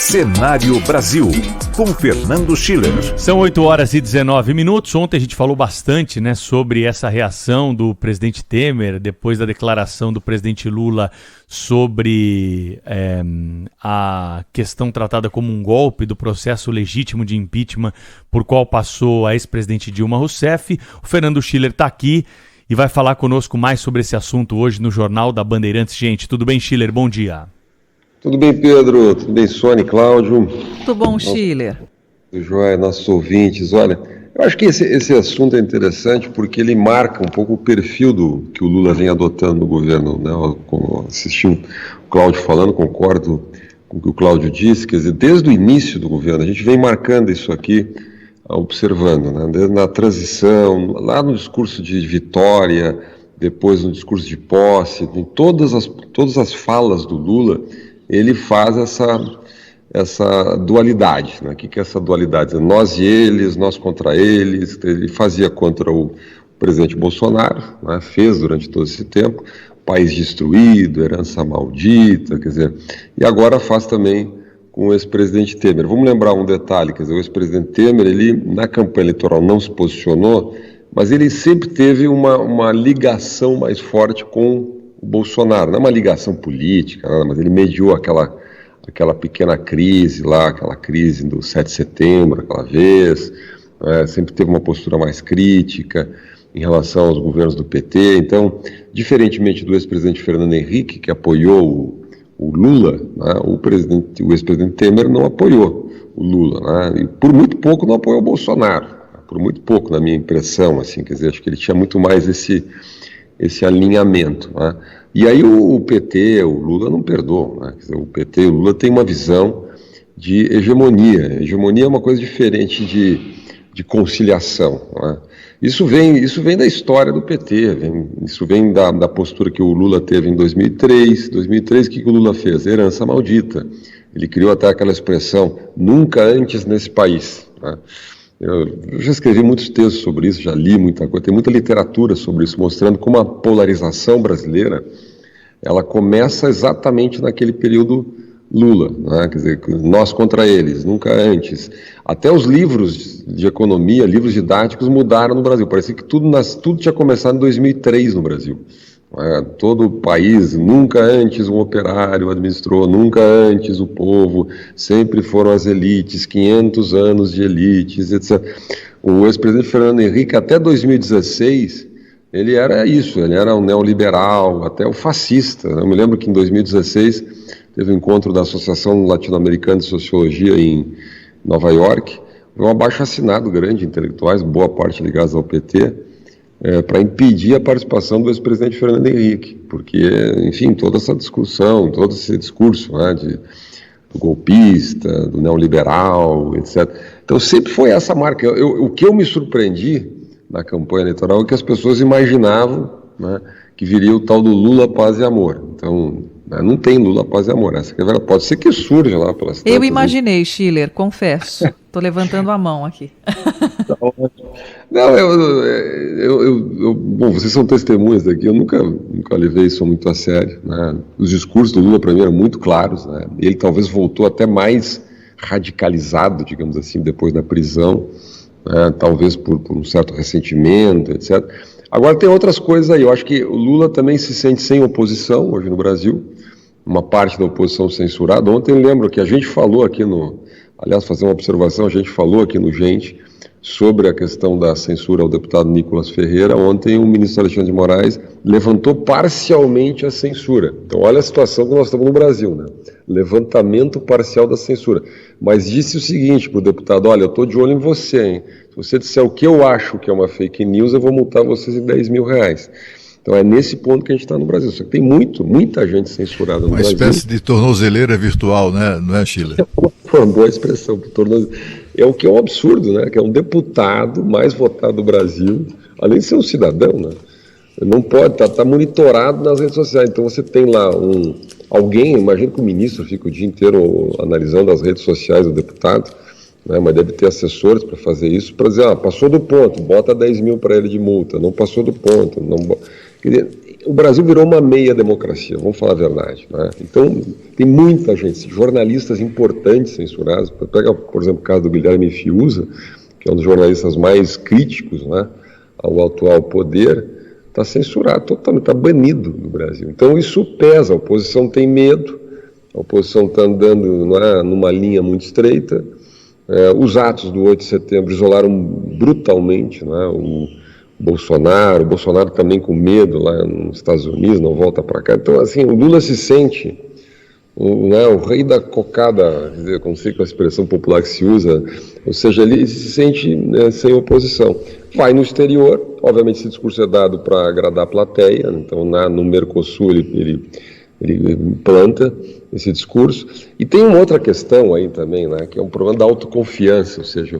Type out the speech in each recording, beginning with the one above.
Cenário Brasil, com Fernando Schiller. São 8h19. Ontem a gente falou bastante, sobre essa reação do presidente Temer, depois da declaração do presidente Lula sobre a questão tratada como um golpe do processo legítimo de impeachment por qual passou a ex-presidente Dilma Rousseff. O Fernando Schiller está aqui e vai falar conosco mais sobre esse assunto hoje no Jornal da Bandeirantes. Gente, tudo bem, Schiller? Bom dia. Tudo bem, Pedro? Tudo bem, Sônia, Cláudio? Tudo bom, Schiller? Tudo jóia, nossos ouvintes. Olha, eu acho que esse assunto é interessante porque ele marca um pouco o perfil que o Lula vem adotando no governo, né? Como assisti o Cláudio falando, concordo com o que o Cláudio disse, quer dizer, desde o início do governo, a gente vem marcando isso aqui, observando, né? Desde na transição, lá no discurso de vitória, depois no discurso de posse, em todas as falas do Lula, ele faz essa dualidade, né? O que é essa dualidade? Nós e eles, nós contra eles. Ele fazia contra o presidente Bolsonaro, né? Fez durante todo esse tempo, país destruído, herança maldita, quer dizer, e agora faz também com o ex-presidente Temer. Vamos lembrar um detalhe, quer dizer, o ex-presidente Temer, ele na campanha eleitoral não se posicionou, mas ele sempre teve uma ligação mais forte com o Bolsonaro, não é uma ligação política, mas ele mediou aquela pequena crise lá, aquela crise do 7 de setembro, aquela vez, sempre teve uma postura mais crítica em relação aos governos do PT. Então, diferentemente do ex-presidente Fernando Henrique, que apoiou o Lula, né, o ex-presidente Temer não apoiou o Lula, né, e por muito pouco não apoiou o Bolsonaro, por muito pouco, na minha impressão, assim, quer dizer, acho que ele tinha muito mais esse alinhamento, né? E aí o PT, o Lula não perdoam, né? Quer dizer, o PT e o Lula têm uma visão de hegemonia. Hegemonia é uma coisa diferente de conciliação, né? Isso vem da história do PT, isso vem da postura que o Lula teve em 2003. 2003, o que o Lula fez? Herança maldita. Ele criou até aquela expressão, nunca antes nesse país, né? Eu já escrevi muitos textos sobre isso, já li muita coisa, tem muita literatura sobre isso, mostrando como a polarização brasileira, ela começa exatamente naquele período Lula, né? Quer dizer, nós contra eles, nunca antes. Até os livros de economia, livros didáticos mudaram no Brasil, parecia que tudo tinha começado em 2003 no Brasil. Todo o país, nunca antes um operário administrou, nunca antes o povo, sempre foram as elites, 500 anos de elites, etc. O ex-presidente Fernando Henrique, até 2016, ele era isso, ele era um neoliberal, até o fascista. Eu me lembro que em 2016 teve um encontro da Associação Latino-Americana de Sociologia em Nova York, um abaixo-assinado grande de intelectuais, boa parte ligados ao PT, para impedir a participação do ex-presidente Fernando Henrique, porque, enfim, toda essa discussão, todo esse discurso, né, do golpista, do neoliberal, etc. Então sempre foi essa marca. O que eu me surpreendi na campanha eleitoral é que as pessoas imaginavam, né, que viria o tal do Lula, paz e amor. Então, não tem Lula, paz e amor. Essa que é verdade. Pode ser que surja lá pelas tantas. Eu imaginei, Schiller, confesso. Estou levantando a mão aqui. Não, bom, vocês são testemunhas daqui, eu nunca levei isso muito a sério, né? Os discursos do Lula, para mim, eram muito claros, né? Ele talvez voltou até mais radicalizado, digamos assim, depois da prisão, né? Talvez por um certo ressentimento, etc. Agora tem outras coisas aí, eu acho que o Lula também se sente sem oposição hoje no Brasil, uma parte da oposição censurada. Ontem eu lembro que a gente falou aqui aliás, fazer uma observação, a gente falou aqui no Gente sobre a questão da censura ao deputado Nicolas Ferreira. Ontem o ministro Alexandre de Moraes levantou parcialmente a censura. Então olha a situação que nós estamos no Brasil, né? Levantamento parcial da censura. Mas disse o seguinte para o deputado, olha, eu estou de olho em você, hein? Se você disser o que eu acho que é uma fake news, eu vou multar vocês em R$10 mil. Então é nesse ponto que a gente está no Brasil. Só que tem muita gente censurada no Brasil. Uma espécie de tornozeleira virtual, né? Não é, Schiller? Uma boa expressão. É o que é um absurdo, né? Que é um deputado mais votado do Brasil, além de ser um cidadão, né? Não pode estar monitorado nas redes sociais. Então você tem lá alguém, imagina que o ministro fica o dia inteiro analisando as redes sociais do deputado, né? Mas deve ter assessores para fazer isso, para dizer, passou do ponto, bota 10 mil para ele de multa, não passou do ponto. Não... Quer dizer, o Brasil virou uma meia democracia, vamos falar a verdade, né? Então, tem muita gente, jornalistas importantes censurados. Pega, por exemplo, o caso do Guilherme Fiuza, que é um dos jornalistas mais críticos, né, ao atual poder, está censurado, totalmente, está banido do Brasil. Então, isso pesa, a oposição tem medo, a oposição está andando numa linha muito estreita. Os atos do 8 de setembro isolaram brutalmente, né, o Bolsonaro também com medo lá nos Estados Unidos, não volta para cá. Então, assim, o Lula se sente o rei da cocada, como sei que é a expressão popular que se usa, ou seja, ele se sente sem oposição. Vai no exterior, obviamente esse discurso é dado para agradar a plateia, então no Mercosul ele planta esse discurso. E tem uma outra questão aí também, né, que é um problema da autoconfiança, ou seja,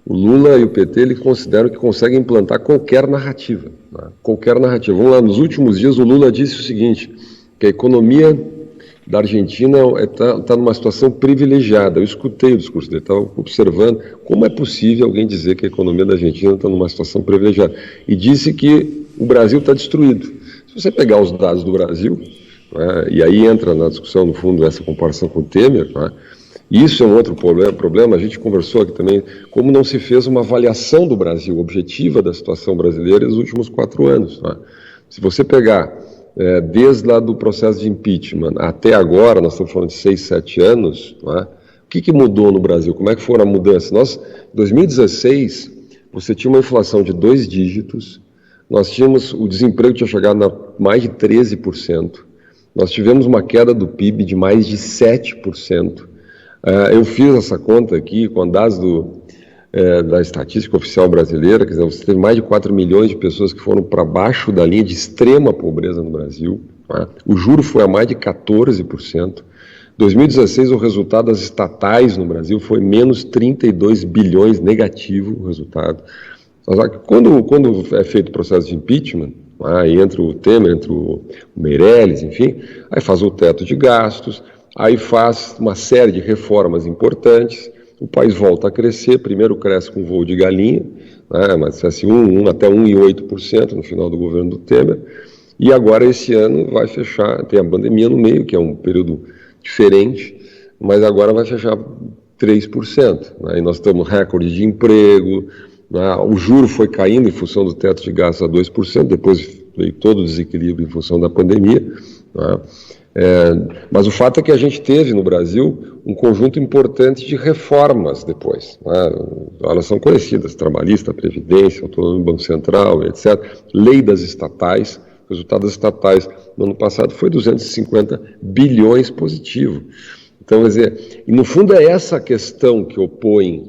o Lula e o PT eles consideram que conseguem implantar qualquer narrativa, né, qualquer narrativa. Vamos lá, nos últimos dias o Lula disse o seguinte, que a economia da Argentina está numa situação privilegiada. Eu escutei o discurso dele, estava observando como é possível alguém dizer que a economia da Argentina está numa situação privilegiada. E disse que o Brasil está destruído. Se você pegar os dados do Brasil, né, e aí entra na discussão, no fundo, essa comparação com o Temer, né, isso é um outro problema, a gente conversou aqui também, como não se fez uma avaliação do Brasil objetiva da situação brasileira nos últimos 4 anos. Né. Se você pegar desde lá do processo de impeachment até agora, nós estamos falando de 6, 7 anos, né? O que mudou no Brasil? Como é que foram a mudança? Em 2016, você tinha uma inflação de 2 dígitos, nós tínhamos, o desemprego tinha chegado a mais de 13%, nós tivemos uma queda do PIB de mais de 7%. Eu fiz essa conta aqui com dados da estatística oficial brasileira, quer dizer, você teve mais de 4 milhões de pessoas que foram para baixo da linha de extrema pobreza no Brasil, tá? O juro foi a mais de 14%. 2016, o resultado das estatais no Brasil foi menos 32 bilhões negativo, o resultado. Quando é feito o processo de impeachment, aí entra o Temer, entra o Meirelles, enfim, aí faz o teto de gastos, aí faz uma série de reformas importantes. O país volta a crescer, primeiro cresce com voo de galinha, né, mas assim, até 1,8% no final do governo do Temer, e agora esse ano vai fechar, tem a pandemia no meio, que é um período diferente, mas agora vai fechar 3%, né, e nós temos recorde de emprego, né, o juro foi caindo em função do teto de gastos a 2%, depois veio todo o desequilíbrio em função da pandemia, né. Mas o fato é que a gente teve no Brasil um conjunto importante de reformas depois, né? Elas são conhecidas, trabalhista, previdência, autonomia do Banco Central, etc. Lei das estatais, o resultado das estatais no ano passado foi 250 bilhões positivo. Então, quer dizer, e no fundo é essa questão que opõe,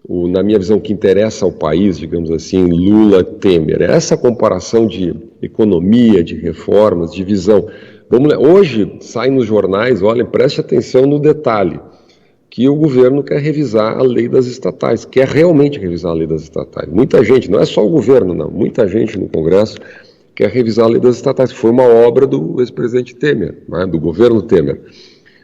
na minha visão, que interessa ao país, digamos assim, Lula-Temer, é essa comparação de economia, de reformas, de visão. Hoje sai nos jornais, olhem, preste atenção no detalhe, que o governo quer revisar a lei das estatais, quer realmente revisar a lei das estatais. Muita gente, não é só o governo não, muita gente no Congresso quer revisar a lei das estatais, que foi uma obra do ex-presidente Temer, né, do governo Temer.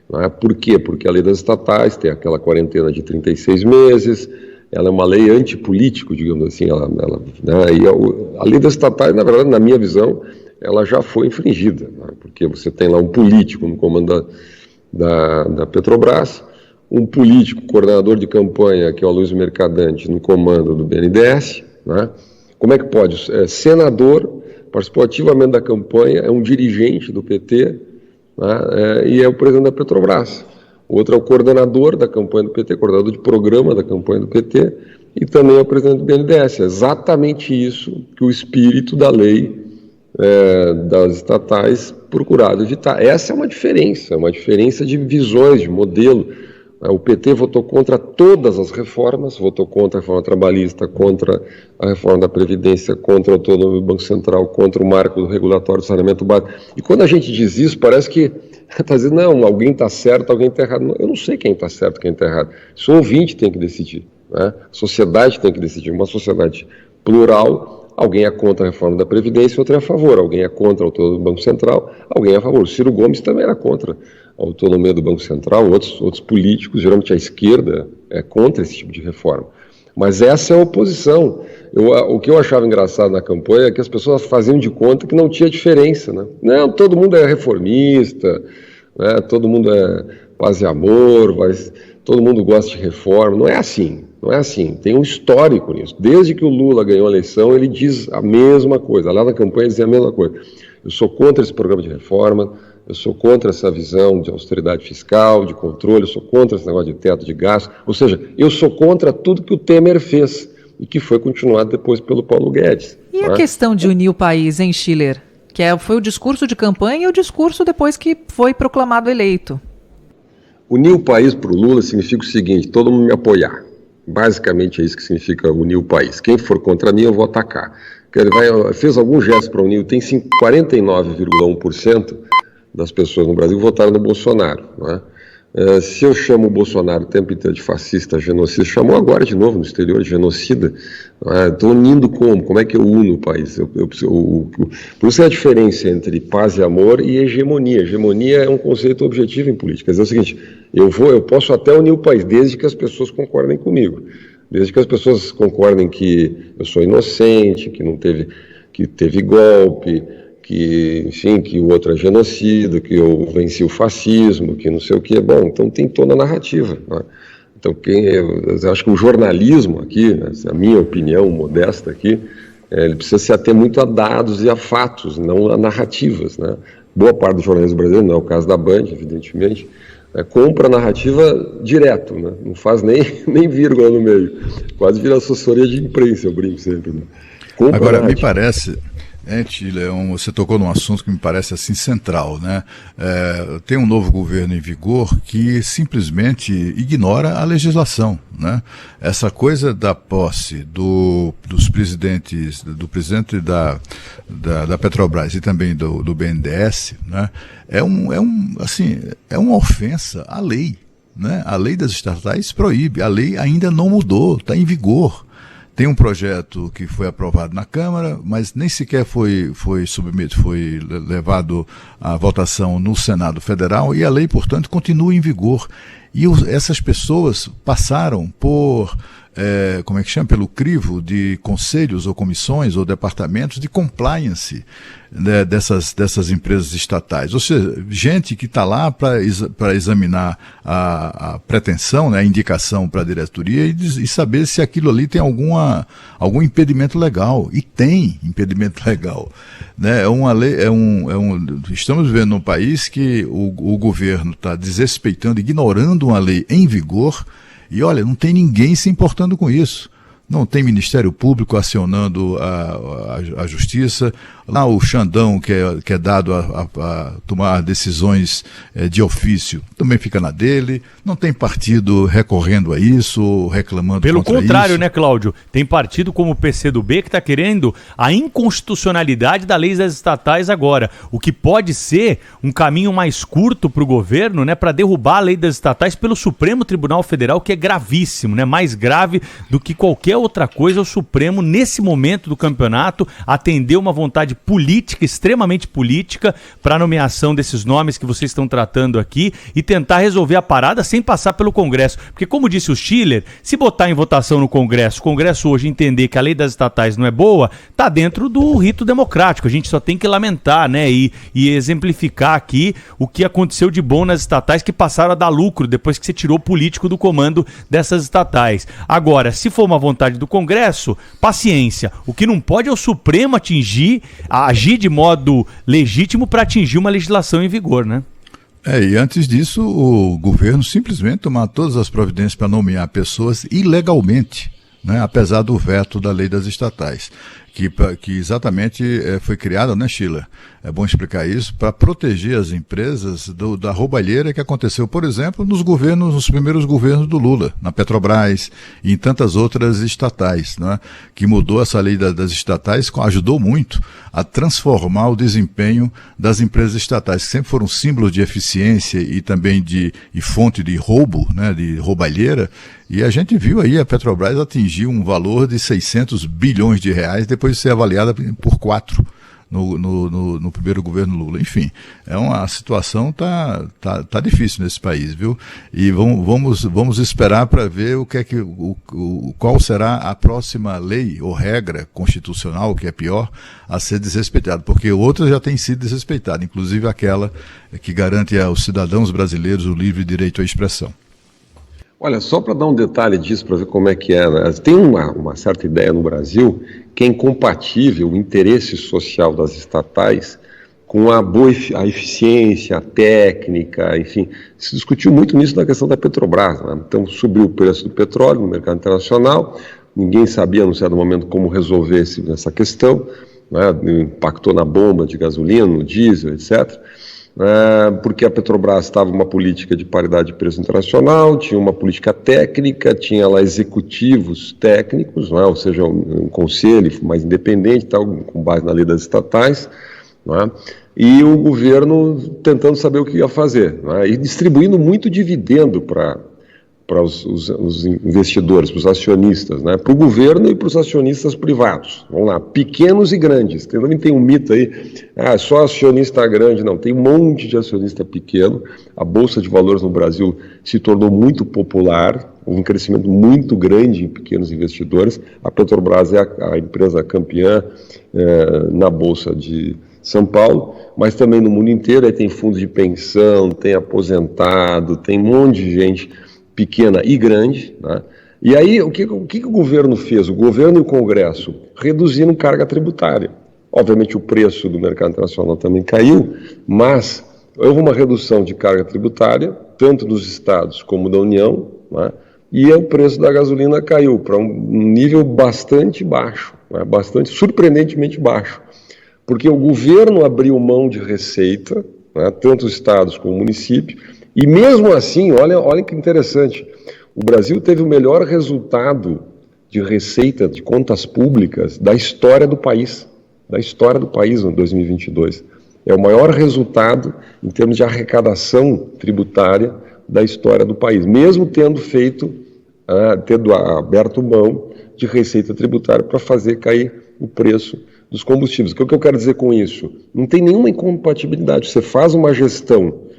Né. Por quê? Porque a lei das estatais tem aquela quarentena de 36 meses, ela é uma lei antipolítico, digamos assim, né, e a lei das estatais, na verdade, na minha visão, ela já foi infringida, né, porque você tem lá um político no comando da Petrobras, um político coordenador de campanha, que é o Luiz Mercadante, no comando do BNDES, né? Como é que pode? Senador, participou ativamente da campanha, é um dirigente do PT, né? E é o presidente da Petrobras. O outro é o coordenador da campanha do PT, coordenador de programa da campanha do PT, e também é o presidente do BNDES. É exatamente isso que o espírito da lei das estatais procurado evitar. Essa é uma diferença de visões, de modelo. O PT votou contra todas as reformas, votou contra a reforma trabalhista, contra a reforma da Previdência, contra a autonomia do Banco Central, contra o marco do regulatório do saneamento básico. E quando a gente diz isso, parece que está dizendo, não, alguém está certo, alguém está errado. Não, eu não sei quem está certo, quem está errado. Isso o ouvinte tem que decidir, né? A sociedade tem que decidir. Uma sociedade plural. Alguém é contra a reforma da Previdência, outro é a favor. Alguém é contra a autonomia do Banco Central, alguém é a favor. O Ciro Gomes também era contra a autonomia do Banco Central, outros políticos, geralmente a esquerda, é contra esse tipo de reforma. Mas essa é a oposição. O que eu achava engraçado na campanha é que as pessoas faziam de conta que não tinha diferença, né? Não, todo mundo é reformista, né? Todo mundo é paz e amor, todo mundo gosta de reforma. Não é assim, não é assim. Tem um histórico nisso. Desde que o Lula ganhou a eleição, ele diz a mesma coisa. Lá na campanha ele dizia a mesma coisa. Eu sou contra esse programa de reforma, eu sou contra essa visão de austeridade fiscal, de controle, eu sou contra esse negócio de teto de gasto. Ou seja, eu sou contra tudo que o Temer fez e que foi continuado depois pelo Paulo Guedes. E a questão de unir o país, hein, Schiller? Foi o discurso de campanha e o discurso depois que foi proclamado eleito. Unir o país para o Lula significa o seguinte: todo mundo me apoiar. Basicamente é isso que significa unir o país. Quem for contra mim, eu vou atacar. Ele fez algum gesto para unir, tem 49,1% das pessoas no Brasil que votaram no Bolsonaro, não é? Se eu chamo o Bolsonaro o tempo inteiro de fascista, genocida, chamou agora de novo no exterior de genocida, estou unindo como? Como é que eu uno o país? Por isso é a diferença entre paz e amor e hegemonia. Hegemonia é um conceito objetivo em política. Quer dizer o seguinte: eu posso até unir o país, desde que as pessoas concordem comigo. Desde que as pessoas concordem que eu sou inocente, que teve golpe, que o outro é genocida, que eu venci o fascismo, que não sei o que. Bom, então tem toda a narrativa, né? Então eu acho que o jornalismo aqui, né, a minha opinião modesta aqui, ele precisa se ater muito a dados e a fatos, não a narrativas, né? Boa parte do jornalismo brasileiro, não é o caso da Band, evidentemente, compra a narrativa direto, né? Não faz nem vírgula no meio, quase vira assessoria de imprensa, eu brinco sempre, né? Agora, me parece, Schiller, você tocou num assunto que me parece assim central, né? Tem um novo governo em vigor que simplesmente ignora a legislação, né? Essa coisa da posse dos presidentes, do presidente da Petrobras e também do BNDES, né? É uma ofensa à lei, né? A lei das estatais proíbe, a lei ainda não mudou, está em vigor. Tem um projeto que foi aprovado na Câmara, mas nem sequer foi levado à votação no Senado Federal, e a lei, portanto, continua em vigor. E essas pessoas passaram por, pelo crivo de conselhos ou comissões ou departamentos de compliance, né, dessas empresas estatais. Ou seja, gente que está lá para examinar a pretensão, né, a indicação para a diretoria e saber se aquilo ali tem algum impedimento legal. E tem impedimento legal, né? Estamos vivendo num país que o governo está desrespeitando, ignorando uma lei em vigor, e olha, não tem ninguém se importando com isso. Não tem Ministério Público acionando a Justiça. Lá o Xandão, que é dado a tomar decisões de ofício, também fica na dele. Não tem partido recorrendo a isso, reclamando contra isso. Pelo contrário, né, Cláudio? Tem partido como o PCdoB que está querendo a inconstitucionalidade da lei das estatais agora. O que pode ser um caminho mais curto para o governo, né, para derrubar a lei das estatais pelo Supremo Tribunal Federal, que é gravíssimo, né? Mais grave do que qualquer outra coisa. O Supremo, nesse momento do campeonato, atendeu uma vontade política, extremamente política, para a nomeação desses nomes que vocês estão tratando aqui e tentar resolver a parada sem passar pelo Congresso. Porque, como disse o Schiller, se botar em votação no Congresso, o Congresso hoje entender que a lei das estatais não é boa, tá dentro do rito democrático. A gente só tem que lamentar, né, e exemplificar aqui o que aconteceu de bom nas estatais, que passaram a dar lucro depois que você tirou o político do comando dessas estatais. Agora, se for uma vontade do Congresso, paciência. O que não pode é o Supremo agir de modo legítimo para atingir uma legislação em vigor, né? E antes disso, o governo simplesmente tomar todas as providências para nomear pessoas ilegalmente, né, apesar do veto da lei das estatais, que exatamente foi criada, né, Schiller? É bom explicar isso, para proteger as empresas da roubalheira que aconteceu, por exemplo, nos primeiros governos do Lula, na Petrobras e em tantas outras estatais, né, que mudou essa lei das estatais, ajudou muito a transformar o desempenho das empresas estatais, que sempre foram símbolos de eficiência e também de fonte de roubo, né, de roubalheira. E a gente viu aí a Petrobras atingir um valor de 600 bilhões de reais depois de ser avaliada por 4. no primeiro governo Lula. Enfim, a situação tá difícil nesse país, viu? E vamos esperar para ver qual será a próxima lei ou regra constitucional, que é pior, a ser desrespeitada, porque outras já têm sido desrespeitadas, inclusive aquela que garante aos cidadãos brasileiros o livre direito à expressão. Olha, só para dar um detalhe disso, para ver como é que é, né? Tem uma certa ideia no Brasil que é incompatível o interesse social das estatais com a eficiência, a técnica, enfim. Se discutiu muito nisso na questão da Petrobras, né? Então, subiu o preço do petróleo no mercado internacional, ninguém sabia, num certo momento, como resolver essa questão, né? Impactou na bomba de gasolina, no diesel, etc., porque a Petrobras estava uma política de paridade de preço internacional, tinha uma política técnica, tinha lá executivos técnicos, né, ou seja, um conselho mais independente, tal, com base na lei das estatais, né, e o governo tentando saber o que ia fazer, né, e distribuindo muito dividendo para os investidores, para os acionistas, né, para o governo e para os acionistas privados. Vamos lá, pequenos e grandes. Também tem um mito aí, só acionista grande. Não, tem um monte de acionista pequeno. A Bolsa de Valores no Brasil se tornou muito popular, houve um crescimento muito grande em pequenos investidores. A Petrobras é a empresa campeã na Bolsa de São Paulo, mas também no mundo inteiro. Aí tem fundos de pensão, tem aposentado, tem um monte de gente pequena e grande, né? E aí, o que o governo fez? O governo e o Congresso reduziram carga tributária. Obviamente, o preço do mercado internacional também caiu, mas houve uma redução de carga tributária, tanto dos estados como da União, né? E o preço da gasolina caiu para um nível bastante baixo, né? Bastante surpreendentemente baixo, porque o governo abriu mão de receita, né? Tanto os estados como o município. E mesmo assim, olha que interessante, o Brasil teve o melhor resultado de receita de contas públicas da história do país em 2022. É o maior resultado em termos de arrecadação tributária da história do país, mesmo tendo aberto mão de receita tributária para fazer cair o preço dos combustíveis. O que eu quero dizer com isso? Não tem nenhuma incompatibilidade. Você faz uma gestão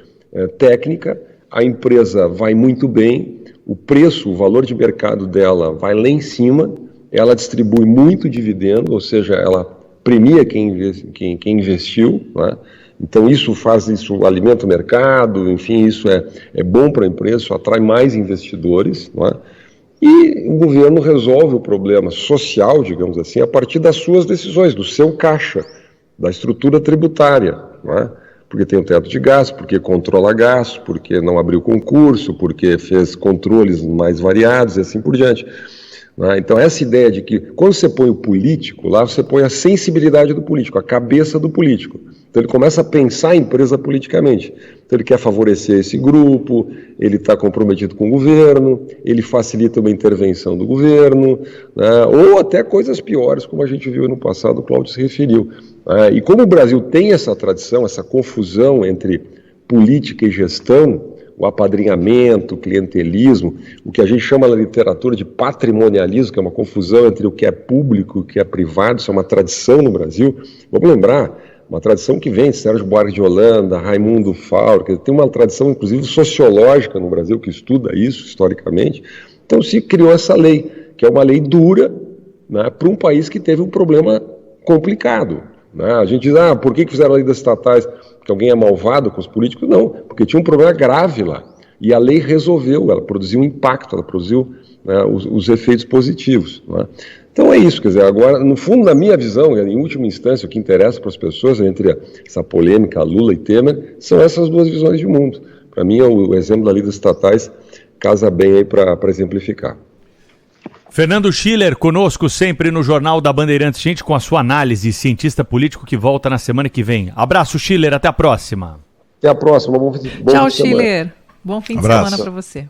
técnica, a empresa vai muito bem, o preço, o valor de mercado dela vai lá em cima, ela distribui muito dividendo, ou seja, ela premia quem investiu, né? Então isso alimenta o mercado, enfim, isso é bom para a empresa, isso atrai mais investidores, né? E o governo resolve o problema social, digamos assim, a partir das suas decisões, do seu caixa, da estrutura tributária, né? Porque tem o teto de gasto, porque controla gasto, porque não abriu concurso, porque fez controles mais variados e assim por diante. Né? Então essa ideia de que quando você põe o político lá, você põe a sensibilidade do político, a cabeça do político. Então ele começa a pensar a empresa politicamente. Então ele quer favorecer esse grupo, ele está comprometido com o governo, ele facilita uma intervenção do governo, né? Ou até coisas piores, como a gente viu no passado, o Cláudio se referiu. E como o Brasil tem essa tradição, essa confusão entre política e gestão, o apadrinhamento, o clientelismo, o que a gente chama na literatura de patrimonialismo, que é uma confusão entre o que é público e o que é privado, isso é uma tradição no Brasil. Vamos lembrar, uma tradição que vem de Sérgio Buarque de Holanda, Raimundo Faur, que tem uma tradição, inclusive, sociológica no Brasil, que estuda isso historicamente. Então se criou essa lei, que é uma lei dura, né, para um país que teve um problema complicado. Né? A gente diz, por que fizeram a lei das estatais? Porque alguém é malvado com os políticos? Não, porque tinha um problema grave lá. E a lei resolveu, ela produziu um impacto, ela produziu, né, os efeitos positivos. Né? Então é isso, quer dizer, agora, no fundo, na minha visão, em última instância, o que interessa para as pessoas, entre essa polêmica Lula e Temer, são essas duas visões de mundo. Para mim, o exemplo da lei das estatais casa bem aí para exemplificar. Fernando Schiller, conosco sempre no Jornal da Bandeirantes, gente, com a sua análise, cientista político que volta na semana que vem. Abraço, Schiller, até a próxima. Até a próxima. Bom Tchau, Schiller. Bom fim de semana para você.